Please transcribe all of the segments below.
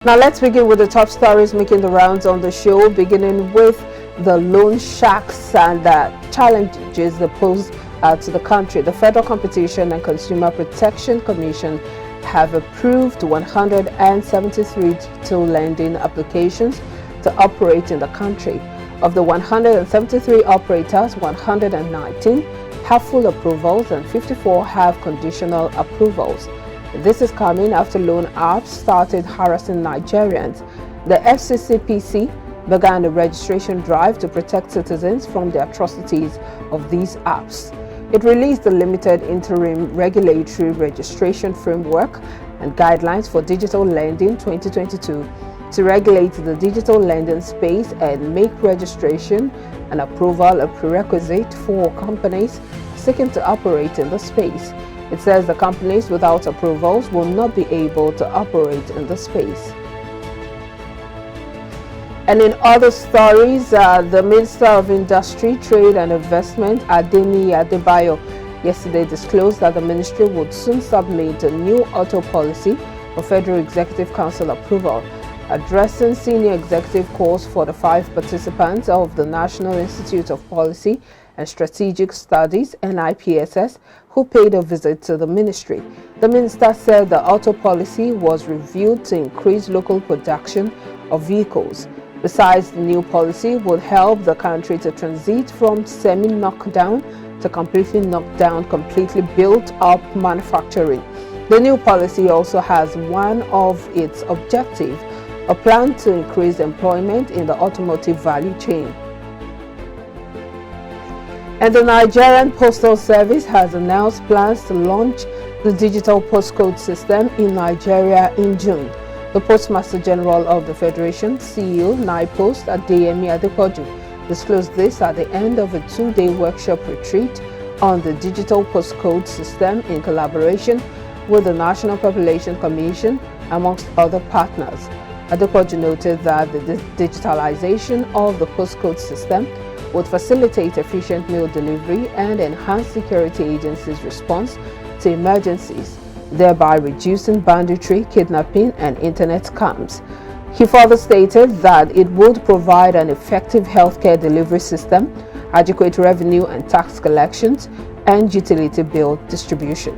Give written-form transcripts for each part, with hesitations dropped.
Now let's begin with the top stories making the rounds on the show, beginning with the loan sharks and challenges they pose to the country. The Federal Competition and Consumer Protection Commission have approved 173 digital lending applications to operate in the country. Of the 173 operators, 119 have full approvals and 54 have conditional approvals. This is coming after loan apps started harassing Nigerians. The FCCPC began a registration drive to protect citizens from the atrocities of these apps. It released the limited interim regulatory registration framework and guidelines for digital lending 2022 to regulate the digital lending space and make registration and approval a prerequisite for companies seeking to operate in the space. It says the companies without approvals will not be able to operate in the space. And in other stories, the Minister of Industry, Trade and Investment, Adeni Adebayo, yesterday disclosed that the ministry would soon submit a new auto policy for Federal Executive Council approval, addressing senior executive calls for the 5 participants of the National Institute of Policy and Strategic Studies, NIPSS, who paid a visit to the ministry. The minister said the auto policy was reviewed to increase local production of vehicles. Besides, the new policy would help the country to transit from semi-knockdown to completely knockdown, completely built-up manufacturing. The new policy also has one of its objectives, a plan to increase employment in the automotive value chain. And the Nigerian Postal Service has announced plans to launch the digital postcode system in Nigeria in June. The Postmaster General of the Federation, CEO, NIPOST, Adeyemi Adepoju, disclosed this at the end of a 2-day workshop retreat on the digital postcode system in collaboration with the National Population Commission, amongst other partners. Adepoju noted that the digitalization of the postcode system would facilitate efficient mail delivery and enhance security agencies' response to emergencies, thereby reducing banditry, kidnapping, and internet scams. He further stated that it would provide an effective healthcare delivery system, adequate revenue and tax collections, and utility bill distribution.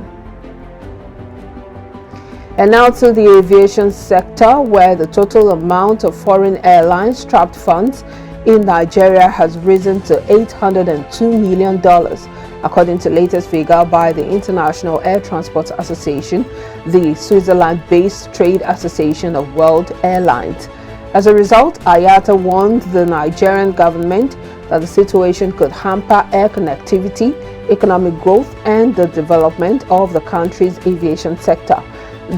And now to the aviation sector, where the total amount of foreign airlines trapped funds in Nigeria has risen to $802 million, according to latest figure by the International Air Transport Association, the Switzerland-based trade association of world airlines. As a result, IATA warned the Nigerian government that the situation could hamper air connectivity, economic growth, and the development of the country's aviation sector.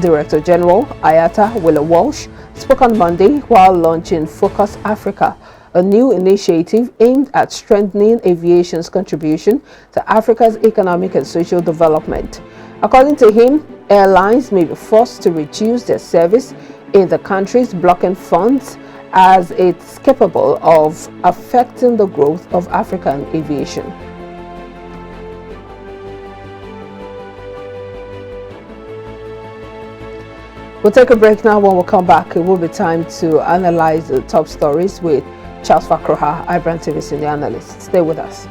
Director General IATA, Willa Walsh, spoke on Monday while launching Focus Africa, a new initiative aimed at strengthening aviation's contribution to Africa's economic and social development. According to him, airlines may be forced to reduce their service in the countries blocking funds, as it's capable of affecting the growth of African aviation. We'll take a break now. When we come back, it will be time to analyze the top stories with Charles Fakroha, iBrandTV senior analyst. Stay with us.